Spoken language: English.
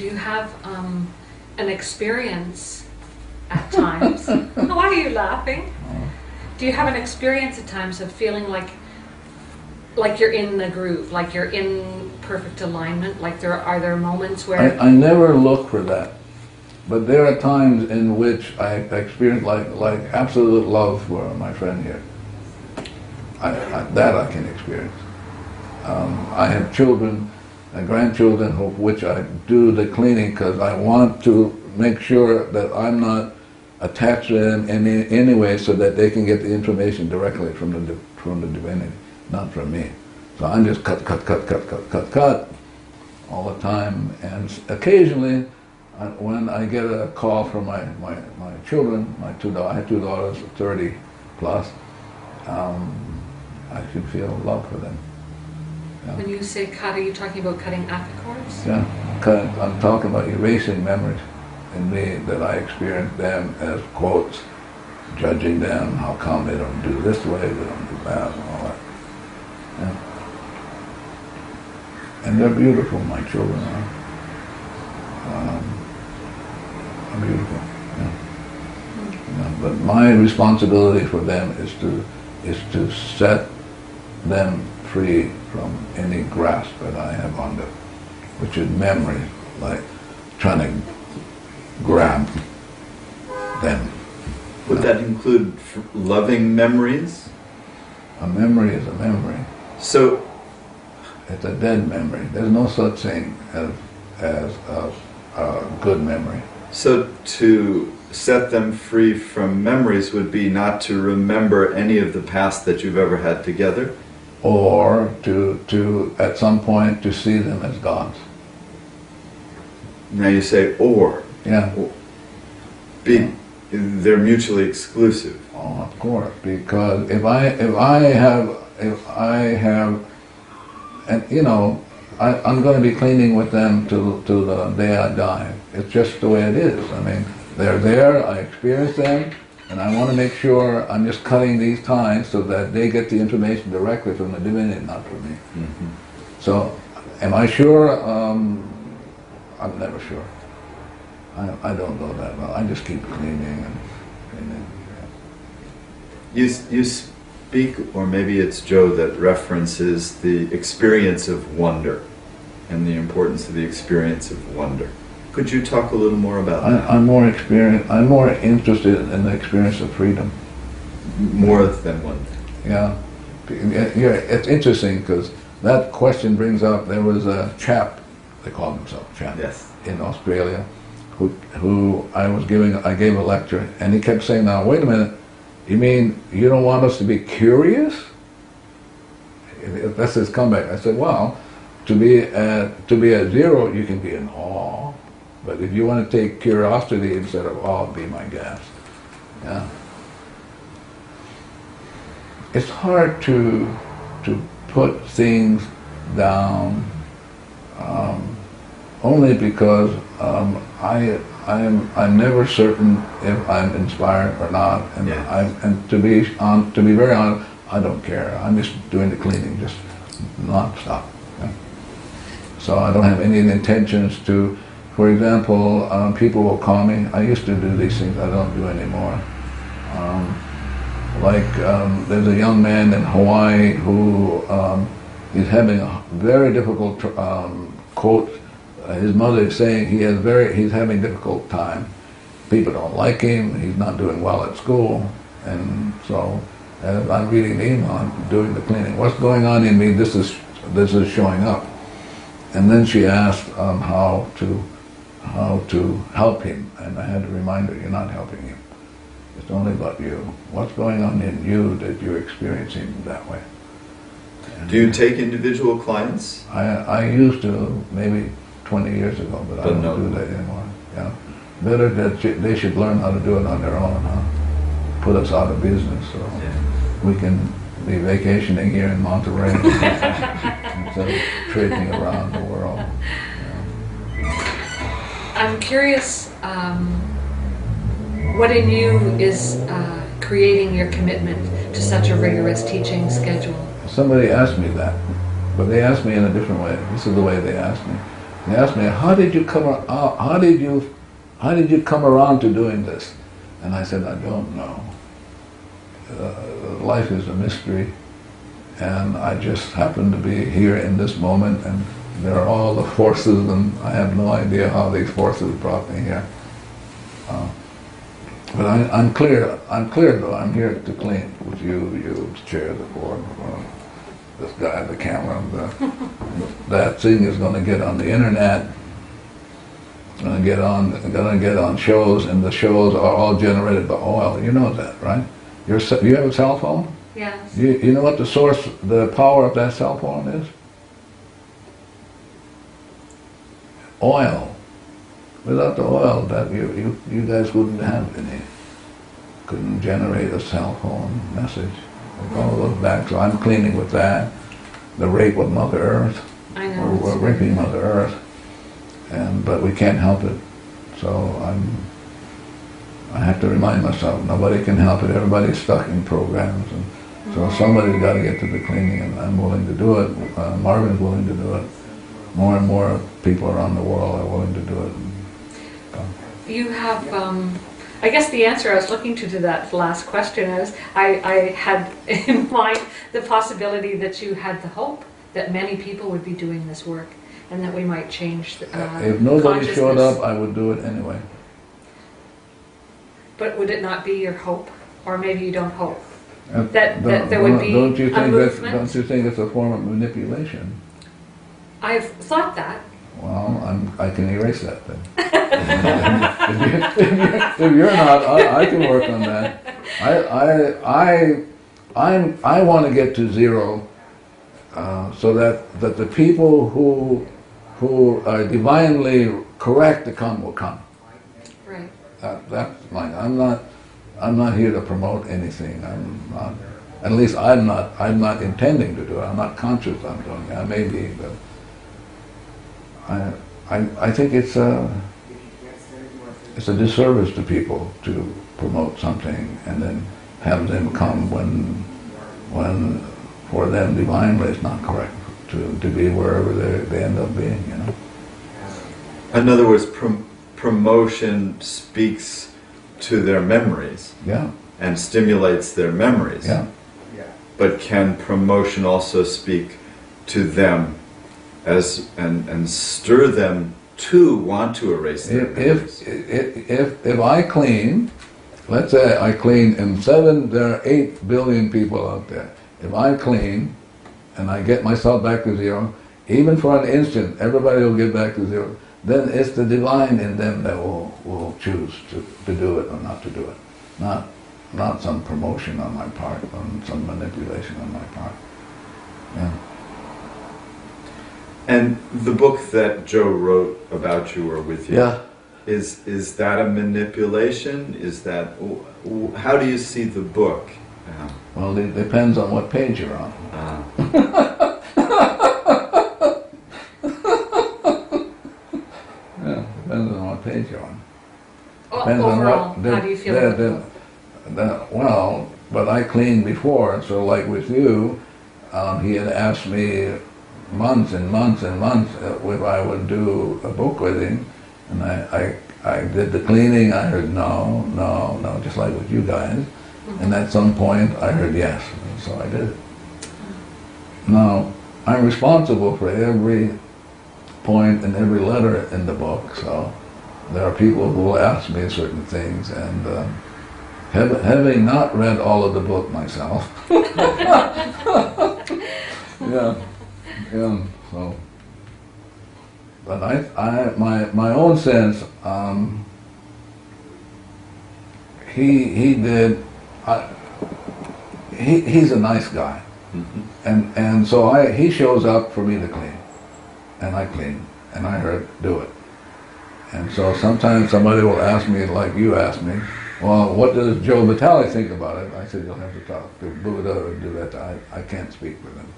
do you have an experience at times? Why are you laughing? Do you have an experience at times of feeling like you're in the groove, like you're in perfect alignment? Like are there moments where... I never look for that. But there are times in which I experience like absolute love for my friend here. That I can experience. I have children and grandchildren of which I do the cleaning because I want to make sure that I'm not attached to them in any way so that they can get the information directly from the divinity, not from me. So I'm just cut all the time, and occasionally when I get a call from my children, I have two daughters, 30 plus, I should feel love for them. Yeah. When you say cut, are you talking about cutting apicords? Yeah, I'm talking about erasing memories in me that I experience them as quotes, judging them, how come they don't do this way, they don't do that, and all that. Yeah. And they're beautiful, my children are. Beautiful. Yeah. Yeah. But my responsibility for them is to set them free from any grasp that I have on them, which is memory, like trying to grab them. Would that include loving memories? A memory is a memory. So it's a dead memory. There's no such thing as a good memory. So to set them free from memories would be not to remember any of the past that you've ever had together? Or to at some point to see them as gods. Now you say or. Yeah. They're mutually exclusive. Oh, of course, because if I have, and you know, I'm going to be cleaning with them till the day I die. It's just the way it is. I mean, they're there, I experience them, and I want to make sure I'm just cutting these ties so that they get the information directly from the divinity, not from me. Mm-hmm. So, am I sure? I'm never sure. I don't know that well. I just keep cleaning and cleaning. Yeah. You speak, or maybe it's Joe that references the experience of wonder and the importance of the experience of wonder. Could you talk a little more about that? I'm more interested in the experience of freedom. More than one thing. Yeah. It's interesting because that question brings up, there was a chap, they called himself chap, yes, in Australia, who I gave a lecture, and he kept saying, now wait a minute, you mean you don't want us to be curious? That's his comeback. I said, well, to be at zero, you can be in awe. But if you want to take curiosity instead of awe, be my guest. Yeah. It's hard to put things down only because I'm never certain if I'm inspired or not, and yeah. and to be very honest, I don't care. I'm just doing the cleaning, just non-stop. Yeah. So I don't have any intentions to. For example, people will call me. I used to do these things. I don't do anymore. There's a young man in Hawaii who is having a very difficult quote. His mother is saying he's having a difficult time. People don't like him. He's not doing well at school, and so as I'm reading the email, I'm doing the cleaning. What's going on in me? This is showing up. And then she asked how to help him, and I had to remind her, you're not helping him. It's only about you. What's going on in you that you're experiencing that way? And do you take individual clients? I used to, maybe 20 years ago, but I don't do that anymore. Yeah. Better that they should learn how to do it on their own, huh? Put us out of business so we can be vacationing here in Monterey instead of trading around the world. I'm curious, what in you is creating your commitment to such a rigorous teaching schedule? Somebody asked me that, but they asked me in a different way. This is the way they asked me. He asked me, how did you come around to doing this? And I said, I don't know. Life is a mystery, and I just happen to be here in this moment, and there are all the forces, and I have no idea how these forces brought me here. But I'm clear though. I'm here to clean with you chair, the board, this guy, the camera. That thing is going to get on the internet. It's going to get on shows, and the shows are all generated by oil. You know that, right? You have a cell phone? Yes. You know what the source, the power of that cell phone is? Oil. Without the oil, that you guys wouldn't have any. Couldn't generate a cell phone message. It all goes back. So I'm cleaning with that. The rape of Mother Earth. I know. We're raping Mother Earth, but we can't help it. So I have to remind myself, nobody can help it. Everybody's stuck in programs, and so somebody's got to get to the cleaning, and I'm willing to do it. Marvin's willing to do it. More and more people around the world are willing to do it. You have, I guess the answer I was looking to that last question is, I had in mind the possibility that you had the hope that many people would be doing this work, and that we might change if nobody showed up, I would do it anyway. But would it not be your hope? Or maybe you don't hope? That there would be don't you a think movement? Don't you think it's a form of manipulation? I've thought that. Well, I can erase that then. if you're not, I can work on that. I want to get to zero, so that the people who are divinely correct to come will come. Right. That's mine. I'm not here to promote anything. I'm not. At least I'm not intending to do it. I'm not conscious I'm doing it. I may be, but I think it's a disservice to people to promote something and then have them come when for them divinely it's not correct to be wherever they end up being. You know. In other words, promotion speaks to their memories. Yeah. And stimulates their memories. Yeah. But can promotion also speak to them and stir them to want to erase their memories? If I clean, let's say I clean, and there are 8 billion people out there. If I clean and I get myself back to zero, even for an instant, everybody will get back to zero. Then it's the divine in them that will choose to do it or not to do it. Not some promotion on my part, or some manipulation on my part. Yeah. And the book that Joe wrote about you or with you, yeah. Is that a manipulation? Is that, how do you see the book? Well, it depends on what page you're on. Yeah, depends on what page you're on. Depends overall, on how do you feel about the book? Well, but I cleaned before, so like with you, he had asked me months and months and months if I would do a book with him, and I did the cleaning. I heard no, just like with you guys, and at some point I heard yes, and so I did it. Now I'm responsible for every point and every letter in the book, so there are people who will ask me certain things, and having not read all of the book myself, yeah, so, but my own sense, he's a nice guy, and so he shows up for me to clean, and I clean, and I heard do it. And so sometimes somebody will ask me, like you asked me, well, what does Joe Vitale think about it? I said, you'll have to talk to Buddha or do that. I can't speak with him.